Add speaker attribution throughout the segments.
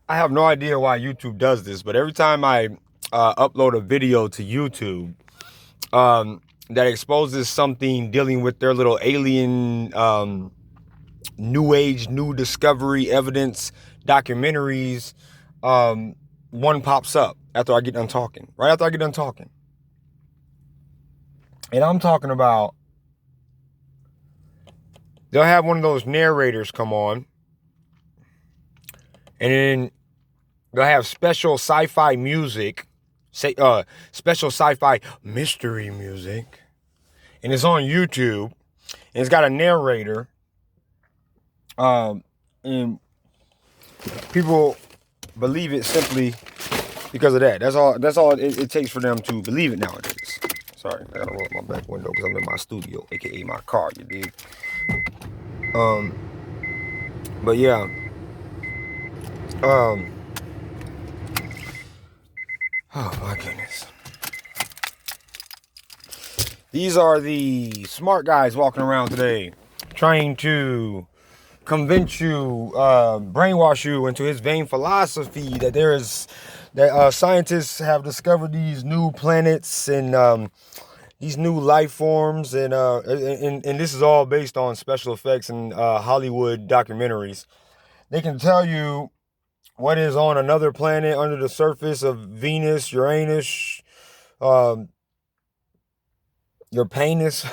Speaker 1: I have no idea why YouTube does this, but every time I upload a video to YouTube that exposes something dealing with their little alien, new age, new discovery evidence documentaries, um, one pops up after I get done talking. Right after I get done talking. And I'm talking about, they'll have one of those narrators come on, and then they'll have special sci-fi music, special sci-fi mystery music, and it's on YouTube, and it's got a narrator, and people believe it simply because of that. That's all it takes for them to believe it nowadays. Sorry, I gotta roll up my back window because I'm in my studio, aka my car. You dig? Um, but yeah. Um. Oh my goodness. These are the smart guys walking around today, trying to convince you, brainwash you into his vain philosophy that scientists have discovered these new planets and these new life forms, and this is all based on special effects and Hollywood documentaries. They can tell you what is on another planet under the surface of Venus, Uranus, um, your penis.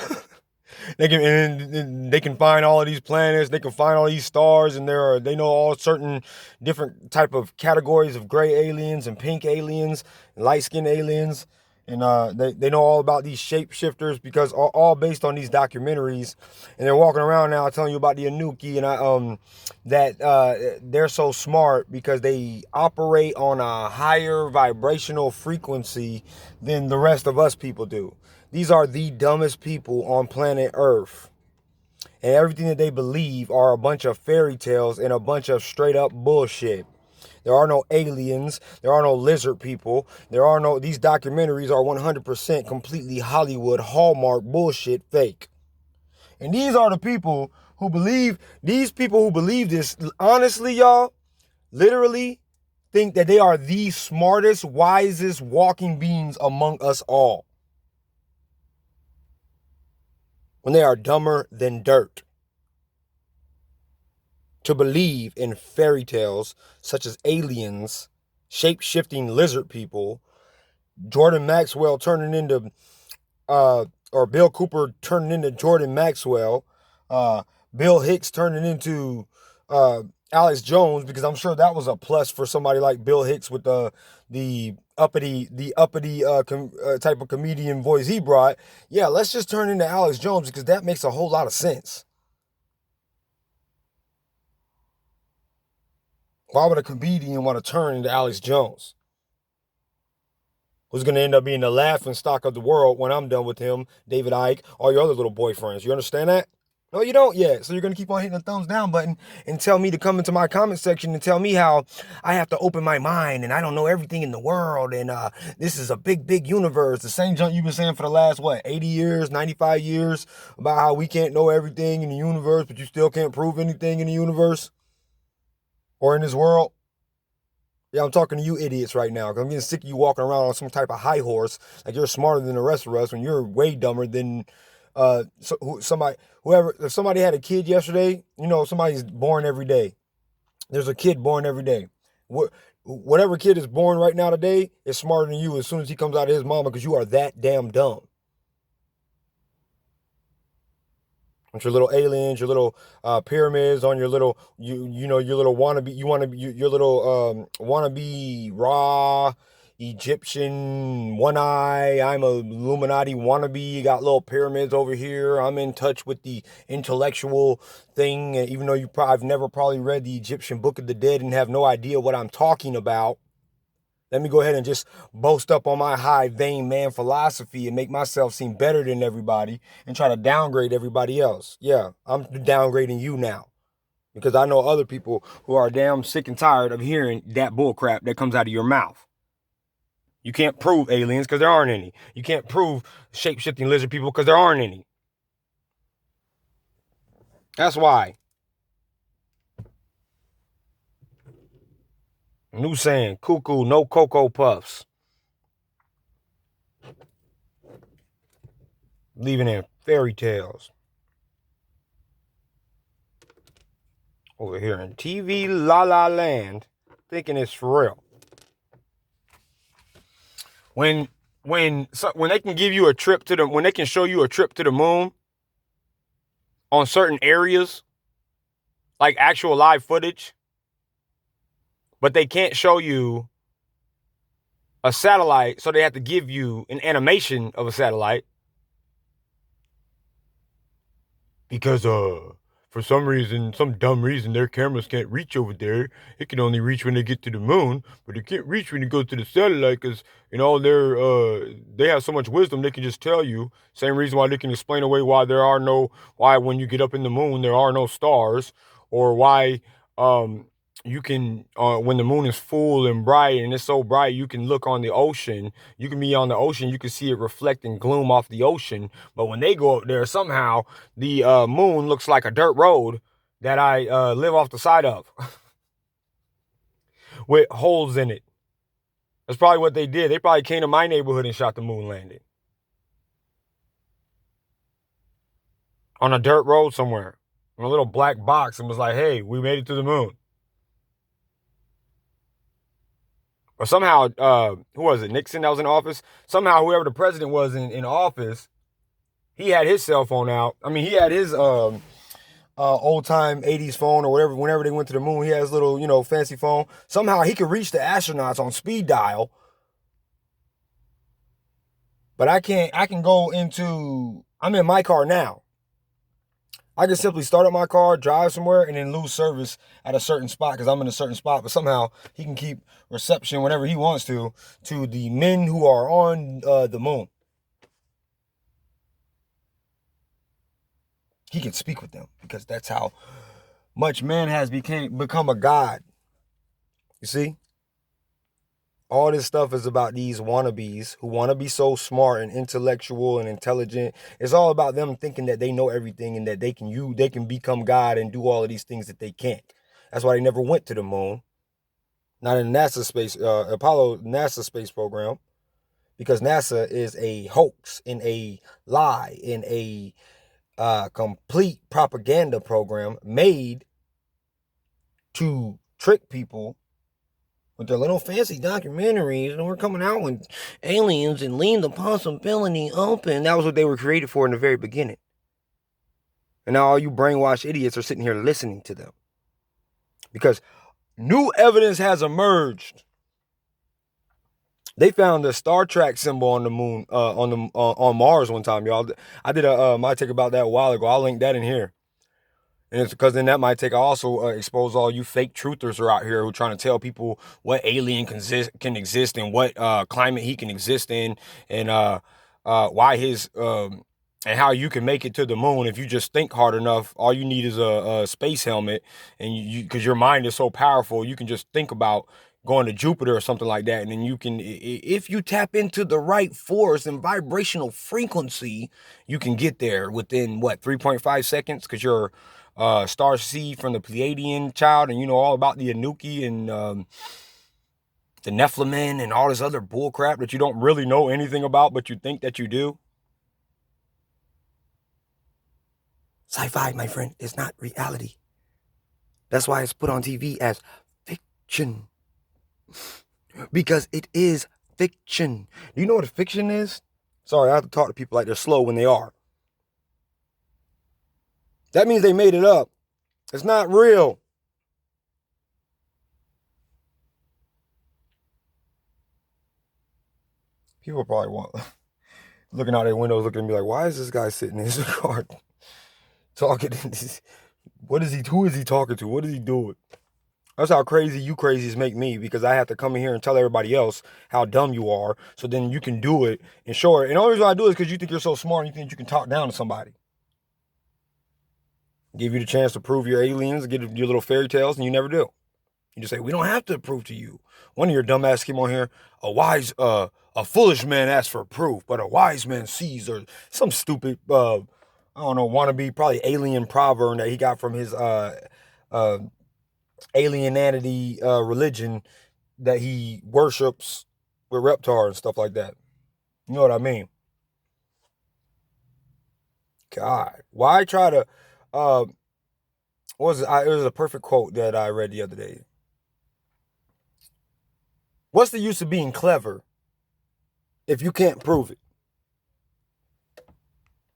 Speaker 1: They can find all of these planets. They can find all these stars, and they know all certain different type of categories of gray aliens and pink aliens, and light skinned aliens, and they know all about these shapeshifters because all based on these documentaries, and they're walking around now telling you about the Anunnaki and that they're so smart because they operate on a higher vibrational frequency than the rest of us people do. These are the dumbest people on planet Earth. And everything that they believe are a bunch of fairy tales and a bunch of straight up bullshit. There are no aliens. There are no lizard people. These documentaries are 100% completely Hollywood, Hallmark bullshit fake. And these people who believe this, honestly, y'all, literally think that they are the smartest, wisest walking beings among us all, when they are dumber than dirt. To believe in fairy tales such as aliens, shape-shifting lizard people, Jordan Maxwell turning into, or Bill Cooper turning into Jordan Maxwell, Bill Hicks turning into Alex Jones, because I'm sure that was a plus for somebody like Bill Hicks with the uppity type of comedian voice he brought. Yeah, let's just turn into Alex Jones because that makes a whole lot of sense. Why would a comedian want to turn into Alex Jones, who's going to end up being the laughing stock of the world when I'm done with him, David Icke, all your other little boyfriends? You understand that? No, you don't yet. So you're going to keep on hitting the thumbs down button and tell me to come into my comment section and tell me how I have to open my mind and I don't know everything in the world and this is a big, big universe. The same junk you've been saying for the last, 80 years, 95 years about how we can't know everything in the universe, but you still can't prove anything in the universe or in this world. Yeah, I'm talking to you idiots right now because I'm getting sick of you walking around on some type of high horse like you're smarter than the rest of us when you're way dumber than somebody. Whoever, if somebody had a kid yesterday, somebody's born every day. There's a kid born every day. Whatever kid is born right now today is smarter than you as soon as he comes out of his mama because you are that damn dumb. With your little aliens, your little pyramids on your little your little wannabe your little wannabe Ra Egyptian one eye. I'm a Illuminati wannabe. You got little pyramids over here. I'm in touch with the intellectual thing, even though I've never probably read the Egyptian Book of the Dead and have no idea what I'm talking about. Let me go ahead and just boast up on my high vain man philosophy and make myself seem better than everybody and try to downgrade everybody else. Yeah, I'm downgrading you now because I know other people who are damn sick and tired of hearing that bullcrap that comes out of your mouth. You can't prove aliens because there aren't any. You can't prove shape-shifting lizard people because there aren't any. That's why. New saying, cuckoo, no Cocoa Puffs. Leaving in fairy tales. Over here in TV La La Land, thinking it's for real. When they can give you a trip to the, when they can show you a trip to the moon on certain areas, like actual live footage, but they can't show you a satellite, so they have to give you an animation of a satellite because for some reason, some dumb reason, their cameras can't reach over there. It can only reach when they get to the moon, but it can't reach when you go to the satellite because, you know, they have so much wisdom, they can just tell you. Same reason why they can explain away why when you get up in the moon, there are no stars, or why you can, when the moon is full and bright and it's so bright, you can look on the ocean. You can be on the ocean, you can see it reflecting gloom off the ocean. But when they go up there, somehow the moon looks like a dirt road that I live off the side of with holes in it. That's probably what they did. They probably came to my neighborhood and shot the moon landing on a dirt road somewhere, in a little black box, and was like, hey, we made it to the moon. Or somehow, who was it, Nixon that was in office? Somehow, whoever the president was in office, he had his cell phone out. I mean, he had his old time 80s phone or whatever. Whenever they went to the moon, he had his little, you know, fancy phone. Somehow he could reach the astronauts on speed dial. But I can I'm in my car now. I can simply start up my car, drive somewhere, and then lose service at a certain spot because I'm in a certain spot. But somehow he can keep reception whenever he wants to the men who are on the moon. He can speak with them because that's how much man has become a god. You see? All this stuff is about these wannabes who want to be so smart and intellectual and intelligent. It's all about them thinking that they know everything and that they can become God and do all of these things that they can't. That's why they never went to the moon. Not in NASA NASA space program, because NASA is a hoax and a lie and a complete propaganda program made to trick people with their little fancy documentaries, and we're coming out with aliens and leaving the possibility open. That was what they were created for in the very beginning. And now all you brainwashed idiots are sitting here listening to them. Because new evidence has emerged. They found the Star Trek symbol on the moon, on Mars one time, y'all. I did my take about that a while ago. I'll link that in here. And it's because then that might take, I also expose all you fake truthers are out here who are trying to tell people what alien can exist and what climate he can exist in, and why his and how you can make it to the moon if you just think hard enough. All you need is a space helmet, and because your mind is so powerful, you can just think about going to Jupiter or something like that, and then you can, if you tap into the right force and vibrational frequency, you can get there within 3.5 seconds, because you're star seed from the Pleiadian child, and you know all about the Anunnaki and the Nephilim and all this other bullcrap that you don't really know anything about, but you think that you do. Sci-fi, my friend, is not reality. That's why it's put on TV as fiction. Because it is fiction. Do you know what a fiction is? Sorry, I have to talk to people like they're slow when they are. That means they made it up. It's not real. People probably looking out their windows, looking at me like, why is this guy sitting in his car talking? Who is he talking to? What is he doing? That's how crazy you crazies make me, because I have to come in here and tell everybody else how dumb you are, so then you can do it and show it. And the only reason I do it is because you think you're so smart and you think you can talk down to somebody. Give you the chance to prove your aliens, get your little fairy tales, and you never do. You just say, we don't have to prove to you. One of your dumbass came on here, a foolish man asks for proof, but a wise man sees, or some stupid, I don't know, wannabe, probably alien proverb that he got from his alienanity religion that he worships with Reptar and stuff like that. You know what I mean? God, why try to? What was it? It was a perfect quote that I read the other day. What's the use of being clever if you can't prove it?